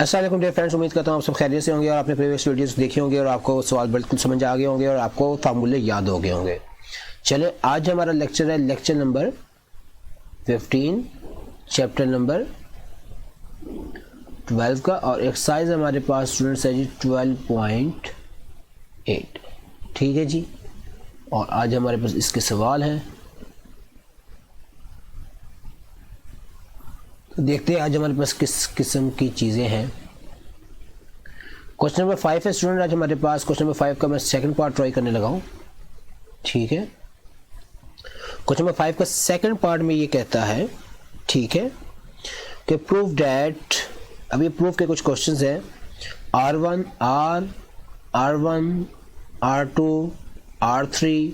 अस्सलाम वालेकुम dear friends, उम्मीद करता हूँ आप सब खैरियत से होंगे और आपने प्रीवियस वीडियोस देखे होंगे और आपको सवाल बिल्कुल समझ आ गए होंगे और आपको फार्मूले याद हो गए होंगे। चले आज हमारा लेक्चर है लेक्चर नंबर 15 चैप्टर नंबर 12 का और एक्सरसाइज हमारे पास स्टूडेंट्स है जी 12.8। ठीक है जी, और आज हमारे पास इसके सवाल हैं। तो देखते हैं आज हमारे पास किस किस्म की चीज़ें हैं। क्वेश्चन नंबर 5 है स्टूडेंट, आज हमारे पास क्वेश्चन नंबर 5 का मैं सेकंड पार्ट ट्राई करने लगा हूँ। ठीक है, क्वेश्चन नंबर 5 का सेकंड पार्ट में ये कहता है, ठीक है, कि प्रूफ डैट, अब ये प्रूफ के कुछ क्वेश्चंस हैं। R1 R2 R3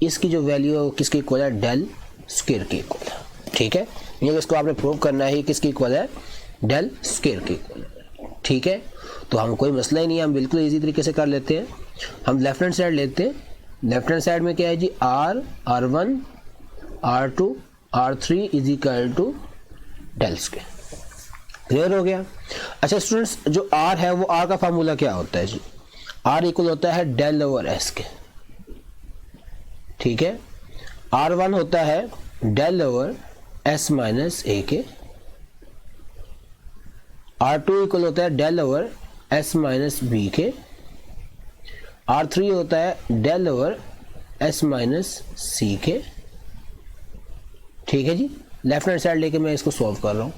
इसकी जो वैल्यू किसकी इक्वल है, डेल स्क्वायर की इक्वल है। ठीक है, ये इसको आपने प्रूव करना है किसकी इक्वल है, डेल स्क्वायर की इक्वल है। ठीक है, तो हम कोई मसला ही नहीं है, हम बिल्कुल इजी तरीके से कर लेते हैं। हम लेफ्ट हैंड साइड लेते हैं। लेफ्ट हैंड साइड में क्या है जी, R1 R2 R3 is equal to del square. Clear हो गया। अच्छा स्टूडेंट्स, जो R है वो R का फार्मूला क्या होता है जी, R इक्वल होता है डेल ओवर एस के। ठीक है, R1 होता है del over S minus A के, R2 इक्वल होता है del over S minus B के, R3 होता है del over S minus C के। ठीक है जी, लेफ्ट हैंड साइड लेके मैं इसको सॉल्व कर रहा हूँ।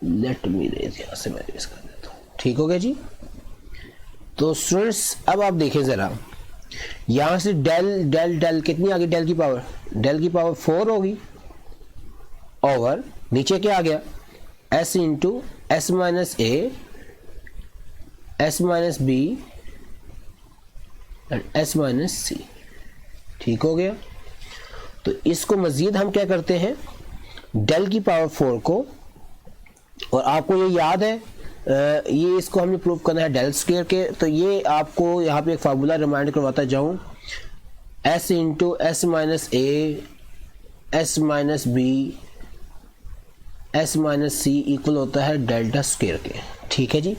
लेट मी रेज, यहाँ से मैं रेज कर देता हूँ। ठीक हो गया जी। तो स्टूडेंट्स अब आप देखें ज़रा, यहाँ से डेल डेल डेल कितनी आ गई, डेल की पावर 4 होगी, ओवर नीचे क्या आ गया, s into S minus A S minus B and S minus C. ठीक हो गया। तो इसको मजीद हम क्या करते हैं, डेल की पावर 4 को, और आपको ये याद है ये इसको हमने प्रूव करना है डेल स्क्वायर के, तो ये आपको यहाँ पे एक फार्मूला रिमाइंड करवाता जाऊँ, s into S minus A S minus B S minus C equal होता है डेल्टा स्क्वायर के। ठीक है जी,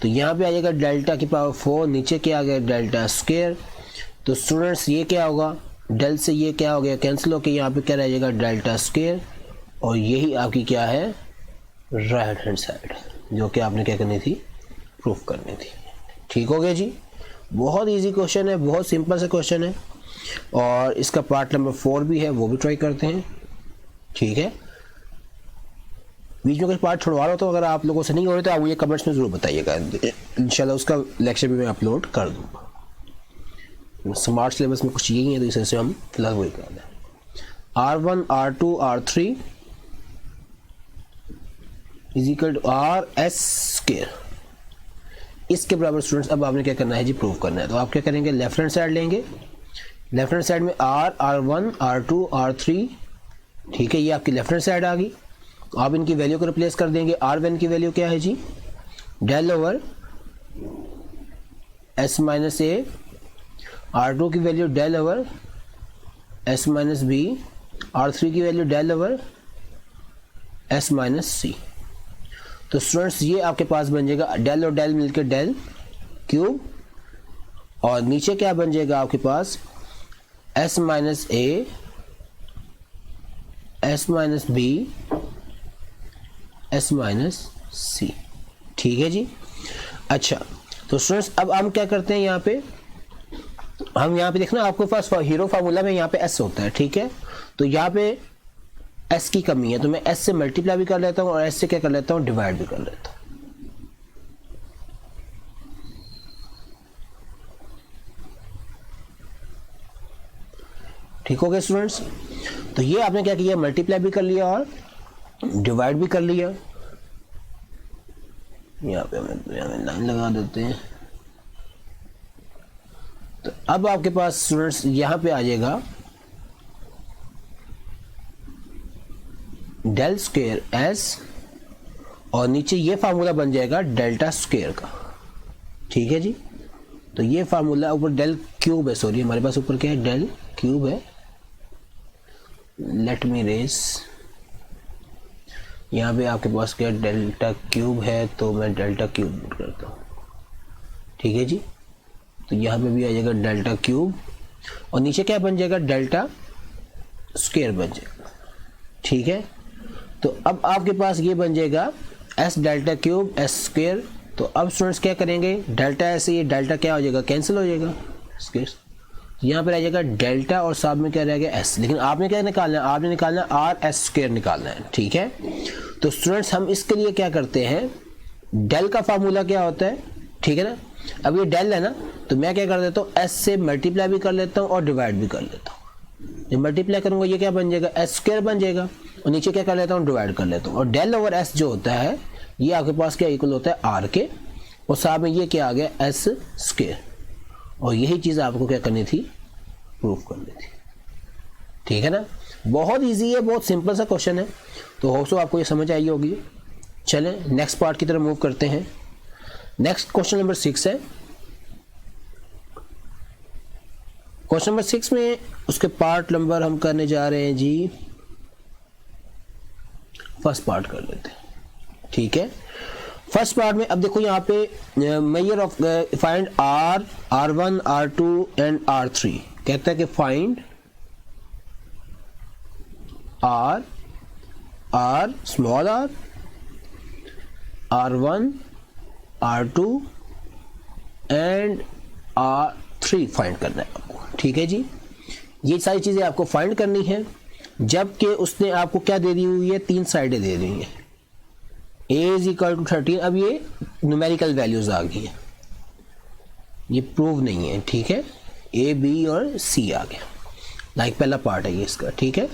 तो यहाँ पे आ जाएगा डेल्टा की पावर 4, नीचे क्या आ गया डेल्टा स्क्वायर। तो स्टूडेंट्स ये क्या होगा, डेल से ये क्या हो गया, कैंसिल होकर यहाँ पे क्या रह जाएगा डेल्टा स्क्वायर, और यही आपकी क्या है राइट हैंड साइड, जो कि आपने क्या करनी थी, प्रूफ करनी थी। ठीक हो गया जी, बहुत ईजी क्वेश्चन है, बहुत सिंपल सा क्वेश्चन है, और इसका पार्ट नंबर 4 भी है, वो भी ट्राई करते हैं। ठीक है, बीच में कुछ पार्ट छुड़वा रहा, तो अगर आप लोगों से नहीं हो रहे तो आप मुझे कमेंट्स में ज़रूर बताइएगा, इंशाल्लाह उसका लेक्चर भी मैं अपलोड कर दूँगा। स्मार्ट सिलेबस में कुछ यही है, तो इस वजह से हम फिलहाल वही कर दें। R1 R2 R3 is equal to R S square, इसके बराबर स्टूडेंट्स अब आपने क्या करना है जी, प्रूव करना है। तो आप क्या करेंगे, लेफ्ट हैंड साइड लेंगे, लेफ्ट हैंड साइड में R1 R2 R3, ठीक है, ये आपकी लेफ्ट हैंड साइड आ गई। तो आप इनकी वैल्यू को रिप्लेस कर देंगे। R1 की वैल्यू क्या है जी, del over S minus A, R2 की value del over S minus B, R3 की value del over S minus C. तो स्टूडेंट्स ये आपके पास बन जाएगा डेल और डेल मिलकर डेल क्यूब, और नीचे क्या बन जाएगा आपके पास S minus A S minus B S minus C. ठीक है जी। अच्छा तो स्टूडेंट्स अब हम क्या करते हैं, यहाँ पे हम यहाँ पे देखना आपके पास हीरो फार्मूला में यहाँ पे एस होता है। ठीक है, तो यहाँ पे एस की कमी है, तो मैं एस से मल्टीप्लाई भी कर लेता हूँ और एस से क्या कर लेता हूँ, डिवाइड भी कर लेता हूँ। ठीक हो गया स्टूडेंट्स, तो ये आपने क्या किया, मल्टीप्लाई भी कर लिया और डिवाइड भी कर लिया। यहाँ पे हमें लाइन लगा देते हैं। तो अब आपके पास स्टूडेंट्स यहाँ पे आ जाएगा डेल स्क्वायर एस, और नीचे ये फार्मूला बन जाएगा डेल्टा स्क्वायर का। ठीक है जी, तो ये फार्मूला ऊपर डेल क्यूब है, सॉरी हमारे पास ऊपर क्या है, डेल क्यूब है। लेट मी रेस, यहाँ पे आपके पास क्या डेल्टा क्यूब है, तो मैं डेल्टा क्यूब नोट करता हूँ, ठीक है जी। तो यहाँ पे भी आ जाएगा डेल्टा क्यूब और नीचे क्या बन जाएगा, डेल्टा स्क्वायर बन जाएगा, ठीक है। तो अब आपके पास ये बन जाएगा S delta cube S square. तो अब स्टूडेंट्स क्या करेंगे, डेल्टा ऐसे ये डेल्टा क्या हो जाएगा, कैंसिल हो जाएगा स्क्वायर। यहाँ पर आ जाएगा डेल्टा और साथ में क्या रहेगा एस, लेकिन आपने क्या निकालना है, आपने निकालना है आर एस स्क्वायर निकालना है, ठीक है। तो स्टूडेंट्स हम इसके लिए क्या करते हैं, डेल का फार्मूला क्या होता है, ठीक है ना। अब ये डेल है ना, तो मैं क्या कर देता हूँ, एस से मल्टीप्लाई भी कर लेता हूँ और डिवाइड भी कर लेता हूँ। जब मल्टीप्लाई करूँगा ये क्या बन जाएगा, एस स्क्वायर बन जाएगा और नीचे क्या कर लेता हूँ, डिवाइड कर लेता हूँ। और डेल ओवर एस जो होता है ये आपके पास क्या इक्वल होता है आर के, और साथ में ये क्या आ गया एस स्क्वायर। और यही चीज़ आपको क्या करनी थी, प्रूफ करनी थी, ठीक है ना। बहुत इजी है, बहुत सिंपल सा क्वेश्चन है। तो होप सो आपको ये समझ आई होगी। चलें नेक्स्ट पार्ट की तरफ मूव करते हैं। नेक्स्ट क्वेश्चन नंबर 6 है। क्वेश्चन नंबर 6 में उसके पार्ट नंबर हम करने जा रहे हैं जी, फर्स्ट पार्ट कर लेते हैं, ठीक है। फर्स्ट पार्ट में अब देखो यहाँ पे measure of find R, R1, R2 and R3। कहता है कि find R small r, R1, R2 and R3 find करना है आपको, ठीक है जी। ये सारी चीज़ें आपको फाइंड करनी है, जबकि उसने आपको क्या दे दी हुई है, 3 साइडें दे दी हैं। a is equal to 13। अब ये न्यूमेरिकल वैल्यूज आ गई है, ये प्रूव नहीं है, ठीक है। a b और c आ गया, लाइक पहला पार्ट है ये इसका, ठीक है।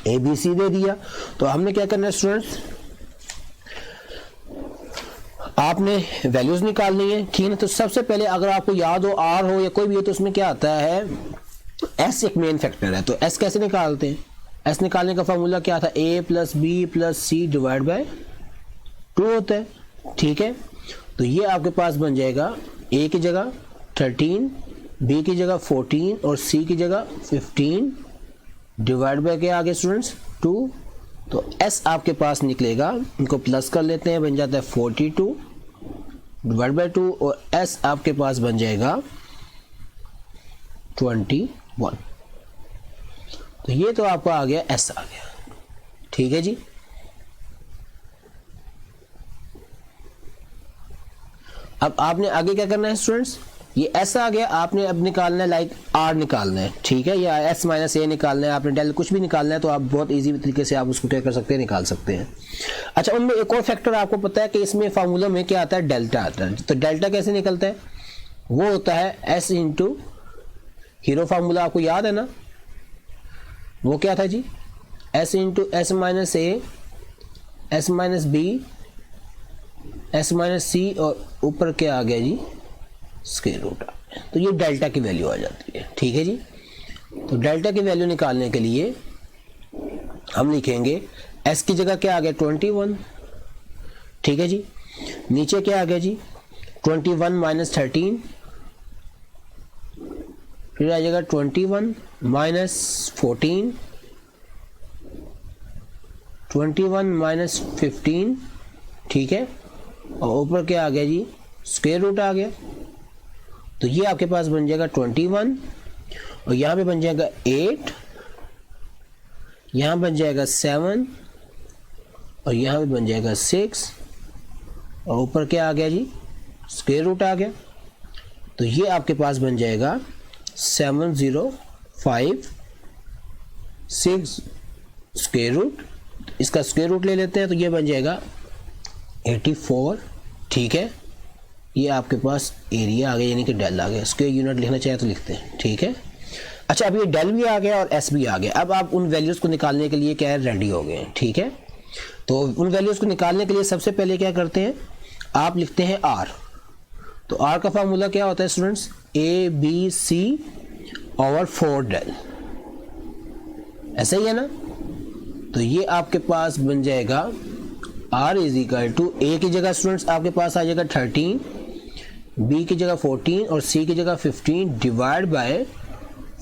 a b c दे दिया, तो हमने क्या करना है स्टूडेंट्स, आपने वैल्यूज निकालनी है, ठीक है। तो सबसे पहले अगर आपको याद हो r हो या कोई भी हो, तो उसमें क्या आता है, s एक मेन फैक्टर है। तो s कैसे निकालते हैं, s निकालने का फॉर्मूला क्या था, a plus B plus C divide by 2 होता है, ठीक है। तो ये आपके पास बन जाएगा a की जगह 13, b की जगह 14 और c की जगह 15 डिवाइड बाय क्या आगे स्टूडेंट्स 2। तो s आपके पास निकलेगा, इनको प्लस कर लेते हैं, बन जाता है 42 डिवाइड बाय 2 और s आपके पास बन जाएगा 21। तो ये तो आपका आ गया s आ गया, ठीक है जी। अब आपने आगे क्या करना है स्टूडेंट्स, ये s आ गया, आपने अब निकालना है लाइक r निकालना है, ठीक है, या s माइनस a निकालना है, आपने डेल कुछ भी निकालना है, तो आप बहुत इजी तरीके से आप उसको क्या कर सकते हैं, निकाल सकते हैं। अच्छा, उनमें एक और फैक्टर आपको पता है कि इसमें फार्मूला में क्या आता है, डेल्टा आता है। तो डेल्टा कैसे निकलता है, वो होता है s इंटू हीरो फार्मूला, आपको याद है ना, वो क्या था जी, s into S minus a, s minus b, s minus c और ऊपर क्या आ गया जी, स्क्वायर रूट आ गया। तो ये डेल्टा की वैल्यू आ जाती है, ठीक है जी। तो डेल्टा की वैल्यू निकालने के लिए हम लिखेंगे s की जगह क्या आ गया 21, ठीक है जी। नीचे क्या आ गया जी 21 माइनस 13, फिर आ जाएगा 21 माइनस 14, 21 माइनस 15, ठीक है। और ऊपर क्या आ गया जी, स्क्वायर रूट आ गया। तो ये आपके पास बन जाएगा 21 और यहाँ पे बन जाएगा 8, यहाँ बन जाएगा 7 और यहाँ पे बन जाएगा 6 और ऊपर क्या आ गया जी, स्क्वायर रूट आ गया। तो ये आपके पास बन जाएगा 705 स्क्वायर रूट, इसका स्क्वायर रूट ले लेते हैं, तो ये बन जाएगा 84, ठीक है। ये आपके पास एरिया आ गया, यानी कि डेल आ गया। स्क्वायर यूनिट लिखना चाहे तो लिखते हैं, ठीक है। अच्छा, अब ये डेल भी आ गया और एस भी आ गया। अब आप उन वैल्यूज़ को निकालने के लिए क्या है, रेडी हो गए हैं, ठीक है। तो उन वैल्यूज़ को निकालने के लिए सबसे पहले क्या करते हैं, आप लिखते हैं आर। तो आर का फार्मूला क्या होता है students, A B C over 4 del, ऐसा ही है ना। तो ये आपके पास बन जाएगा r इज इक्वल टू ए की जगह स्टूडेंट्स आपके पास आ जाएगा 13, बी की जगह 14 और सी की जगह 15 डिवाइड बाय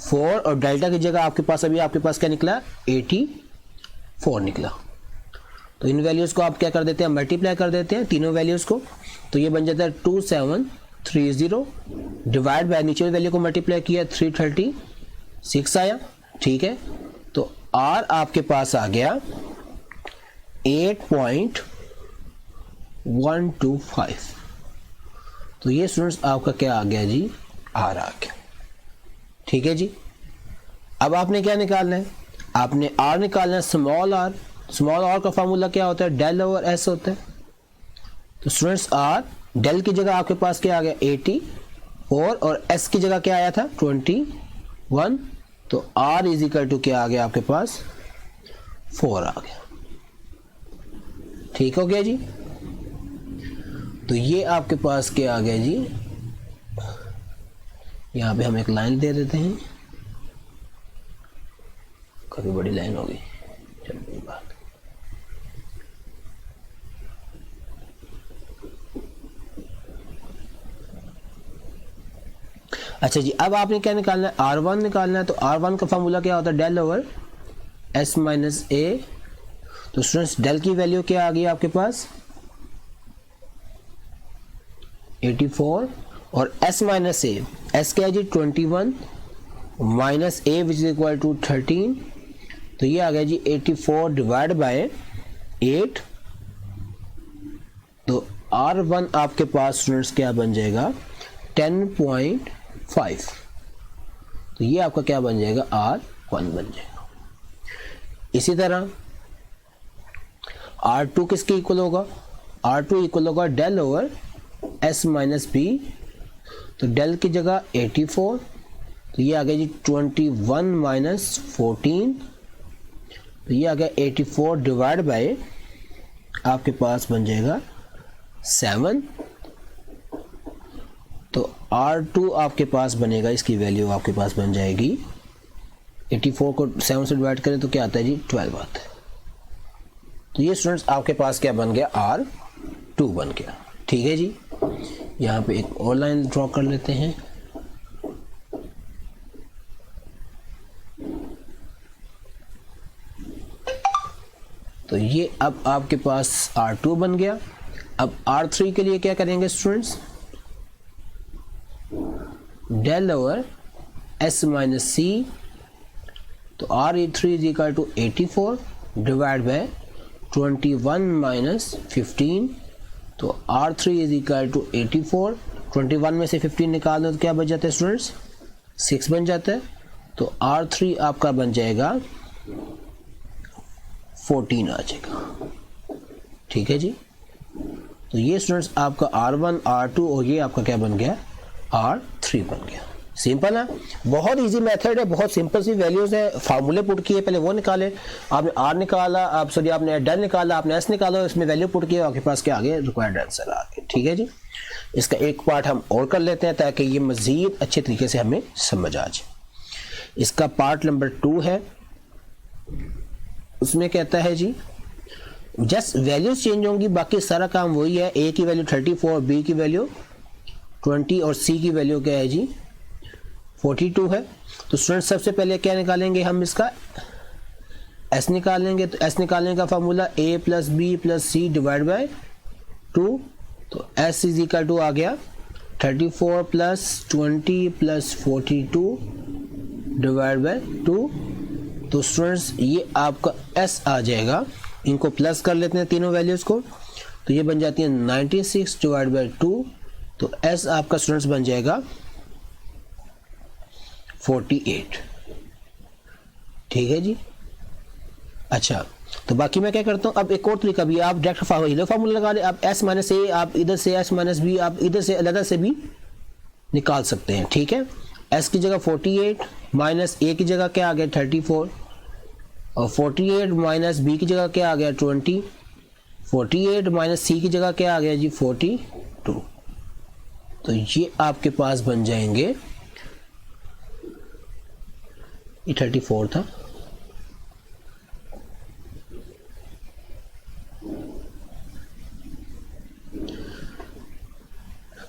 4 और डेल्टा की जगह आपके पास अभी आपके पास क्या निकला 84 निकला। तो इन वैल्यूज़ को आप क्या कर देते हैं, मल्टीप्लाई कर देते हैं तीनों वैल्यूज़ को, तो ये बन जाता है 2730 डिवाइड बाय नीचे वैल्यू को मल्टीप्लाई किया 336 आया। ठीक है, तो आर आपके पास आ गया 8.125। तो ये स्टूडेंट्स आपका क्या आ गया जी, आर आ गया। ठीक है जी, अब आपने क्या निकालना है, आपने आर निकालना है, स्मॉल आर। स्मॉल आर का फॉर्मूला क्या होता है, डेल ओवर एस होता है। तो स्टूडेंट्स आर डेल की जगह आपके पास क्या आ गया 84 और एस की जगह क्या आया था 21, तो आर इज इक्वल टू क्या आ गया आपके पास 4 आ गया। ठीक हो गया जी, तो ये आपके पास क्या आ गया जी, यहाँ पे हम एक लाइन दे देते हैं, काफी बड़ी लाइन होगी, चलिए बात। अच्छा जी, अब आपने क्या निकालना है, R1 निकालना है। तो R1 का फॉर्मूला क्या होता है, डेल ओवर S माइनस ए। तो स्टूडेंट्स डेल की वैल्यू क्या आ गई आपके पास 84 और S माइनस ए, S क्या है जी 21 minus A which is equal to 13, तो ये आ गया जी 84 डिवाइड बाय 8। तो R1 आपके पास स्टूडेंट्स क्या बन जाएगा 10.5। तो ये आपका क्या बन जाएगा R1 बन जाएगा। इसी तरह R2 किसके इक्वल होगा, R2 इक्वल होगा del over S minus B. तो डेल की जगह 84, तो ये आ गया जी 21 माइनस 14, तो ये आ गया 84 डिवाइड बाय आपके पास बन जाएगा 7। तो R2 आपके पास बनेगा, इसकी वैल्यू आपके पास बन जाएगी 84 को 7 से डिवाइड करें तो क्या आता है जी 12 आता है। तो ये स्टूडेंट्स आपके पास क्या बन गया R2 बन गया। ठीक है जी, यहाँ पे एक और लाइन ड्रॉ कर लेते हैं। तो ये अब आपके पास R2 बन गया। अब R3 के लिए क्या करेंगे students, del over S minus C. तो R3 is equal to 84 divide by 21 minus 15। तो R3 इज इक्वल टू 84, 21 में से 15 निकाल दो तो क्या बच जाता है स्टूडेंट्स 6 बन जाता है। तो R3 आपका बन जाएगा 14 आ जाएगा। ठीक है जी, तो ये स्टूडेंट्स आपका R1 R2 और ये आपका क्या बन गया R3 बन गया। सिंपल है, बहुत इजी मेथड है, बहुत सिंपल सी वैल्यूज है। फार्मूले पुट किए, पहले वो निकाले, आपने R निकाला, आप सॉरी आपने डेल निकाला, आपने S निकाला, इसमें वैल्यू पुट किया, आपके पास क्या आ गया रिक्वायर्ड आंसर आ गया। ठीक है जी, इसका एक पार्ट हम और कर लेते हैं ताकि ये मजीद अच्छे तरीके से हमें समझ आ जाए। इसका पार्ट नंबर 2 है, उसमें कहता है जी जस्ट वैल्यूज चेंज होंगी, बाकी सारा काम वही है। ए की वैल्यू 34, बी की वैल्यू 20 और सी की वैल्यू क्या है जी 42 है। तो स्टूडेंट सबसे पहले क्या निकालेंगे हम, इसका एस निकालेंगे। तो एस निकालने का formula A plus B plus C divide by 2। तो एस इज इक्वल टू आ गया 34 प्लस 20 प्लस 42 डिवाइड बाय 2। तो स्टूडेंट्स ये आपका एस आ जाएगा, इनको प्लस कर लेते हैं तीनों वैल्यूज को, तो ये बन जाती है 96 डिवाइड बाय 2। तो एस आपका स्टूडेंट्स बन जाएगा 48। ठीक है जी, अच्छा तो बाकी मैं क्या करता हूँ, अब एक और तरीका भी, आप डायरेक्ट फार्मूला लगा ले, आप एस माइनस ए, आप इधर से एस माइनस बी, आप इधर से अलग से भी निकाल सकते हैं। ठीक है, एस की जगह 48 माइनस ए की जगह क्या आ गया 34 और 48 माइनस बी की जगह क्या आ गया 20, 48 माइनस सी की जगह क्या आ गया जी 42। तो ये आपके पास बन जाएंगे, ये 34 था,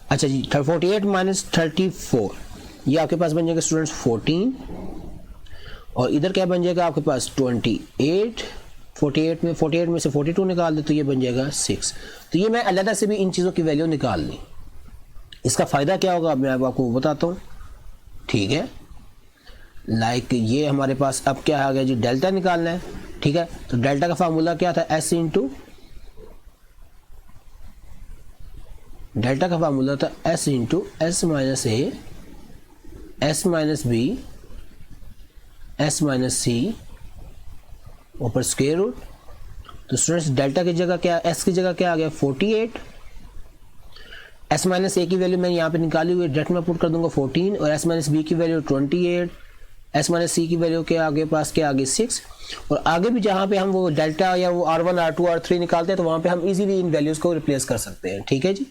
अच्छा जी 48 माइनस 34 ये आपके पास बन जाएगा स्टूडेंट्स 14 और इधर क्या बन जाएगा आपके पास 28 48 में से 42 निकाल दे तो ये बन जाएगा 6। तो ये मैं अलग से भी इन चीज़ों की वैल्यू निकाल ली। इसका फ़ायदा क्या होगा मैं अब आपको बताता हूँ, ठीक है। लाइक ये हमारे पास अब क्या आ गया जी, डेल्टा निकालना है, ठीक है। तो डेल्टा का फार्मूला क्या था, S इंटू, डेल्टा का फार्मूला था S into S minus A, S minus B, S minus C ऊपर स्क्वायर रूट। तो स्टूडेंट्स डेल्टा की जगह क्या, S की जगह क्या आ गया 48, S माइनस A की वैल्यू मैंने यहाँ पे निकाली हुई है, डायरेक्ट में पुट कर दूंगा 14, और S माइनस B की वैल्यू 28, S माइनस C की वैल्यू के आगे पास के आगे 6, और आगे भी जहाँ पे हम वो डेल्टा या वो R1 R2 R3 निकालते हैं तो वहाँ पे हम इजीली इन वैल्यूज़ को रिप्लेस कर सकते हैं, ठीक है जी।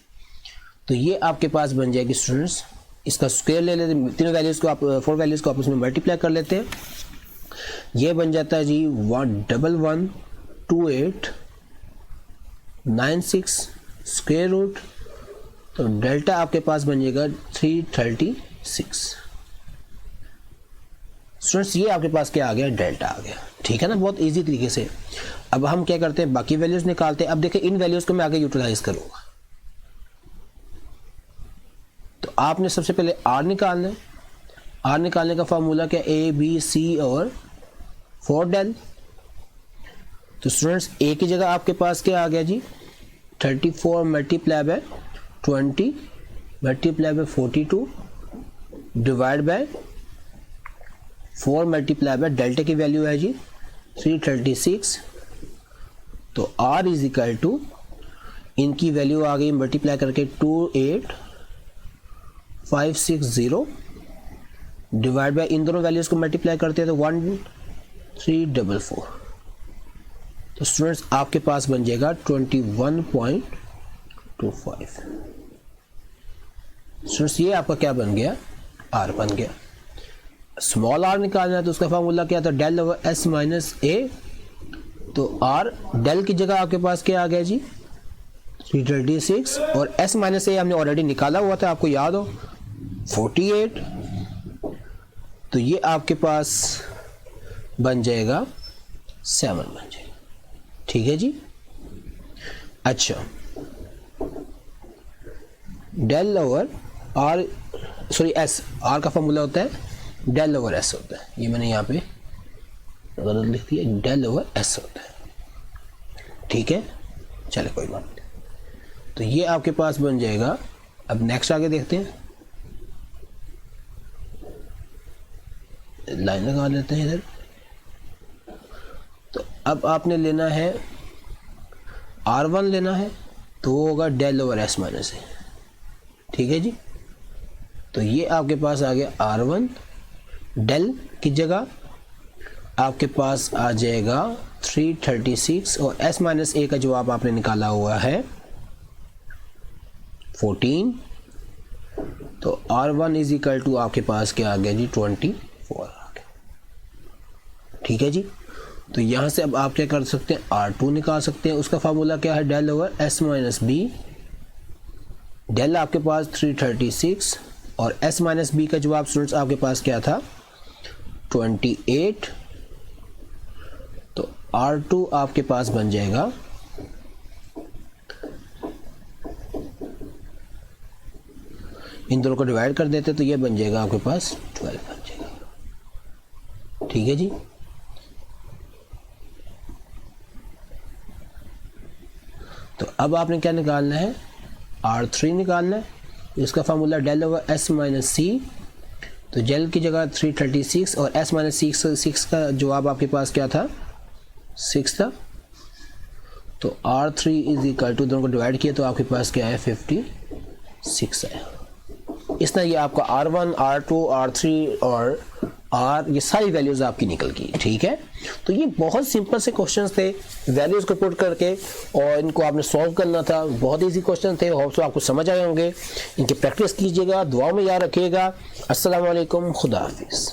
तो ये आपके पास बन जाएगी स्टूडेंट्स, इसका स्क्वायर ले लेते हैं, तीनों वैल्यूज़ को आप 4 वैल्यूज़ को आप उसमें मल्टीप्लाई कर लेते हैं। ये बन जाता है जी 1112896 स्क्वायर रूट। तो डेल्टा आपके पास बन जाएगा 336। स्टूडेंट्स ये आपके पास क्या आ गया, डेल्टा आ गया, ठीक है ना, बहुत इजी तरीके से। अब हम क्या करते हैं, बाकी वैल्यूज़ निकालते हैं। अब देखिए इन वैल्यूज़ को मैं आगे यूटिलाइज करूँगा। तो आपने सबसे पहले R निकालना है। R निकालने का फार्मूला क्या, A B C और 4 डेल। तो स्टूडेंट्स A की जगह आपके पास क्या आ गया जी, 34 multiply by 20 multiply by 42 divide by 4 multiply by delta की वैल्यू है जी 336। तो R इज इक्वल टू, इनकी वैल्यू आ गई मल्टीप्लाई करके 28560 डिवाइड बाय, इन दोनों वैल्यूज़ को मल्टीप्लाई करते हैं तो 1344। तो स्टूडेंट्स आपके पास बन जाएगा 21.25। स्टूडेंट्स ये आपका क्या बन गया, R बन गया। स्मॉल r निकालना है तो उसका फार्मूला क्या था, del over S minus A। तो R डेल की जगह आपके पास क्या आ गया जी 336, और S माइनस A हमने ऑलरेडी निकाला हुआ था, आपको याद हो 48। तो ये आपके पास बन जाएगा 7 बन जाएगा, ठीक है जी। अच्छा, del over R sorry S, R का फॉर्मूला होता है डेल ओवर S होता है, ये मैंने यहाँ पे गलत लिख दिया, डेल ओवर S होता है, ठीक है। चले कोई बात नहीं। तो ये आपके पास बन जाएगा। अब नेक्स्ट आगे देखते हैं, लाइन लगा लेते हैं इधर। तो अब आपने लेना है R1 लेना है, तो वो होगा del over S minus A, ठीक है जी। तो ये आपके पास आ गया R1, डेल की जगह आपके पास आ जाएगा 336, और S माइनस A का जवाब आपने निकाला हुआ है 14। तो R1 इज इक्वल टू आपके पास क्या आ गया जी 24 आ गया, ठीक है जी। तो यहाँ से अब आप क्या कर सकते हैं, R2 निकाल सकते हैं। उसका फार्मूला क्या है, del over S minus B। Del आपके पास 336, और S माइनस B का जवाब स्टूडेंट्स आपके पास क्या था 28। तो R2 आपके पास बन जाएगा इन दोनों को डिवाइड कर देते तो ये बन जाएगा आपके पास 12 बन जाएगा, ठीक है जी। तो अब आपने क्या निकालना है, R3 निकालना है। इसका formula del over S minus C। तो डेल की जगह 336, और S माइनस 6 का जवाब आपके पास क्या था 6 था। तो R3 इज इक्वल टू, दोनों को डिवाइड किया तो आपके पास क्या है 56 है। इस तरह ये आपका R1 R2 R3 और R, ये सारी वैल्यूज़ आपकी निकल गई, ठीक है। तो ये बहुत सिंपल से क्वेश्चंस थे, वैल्यूज़ को पुट करके, और इनको आपने सॉल्व करना था। बहुत इजी क्वेश्चन थे, होप सो आपको समझ आए होंगे। इनकी प्रैक्टिस कीजिएगा, दुआ में याद रखिएगा। अस्सलाम वालेकुम, खुदा हाफिज़।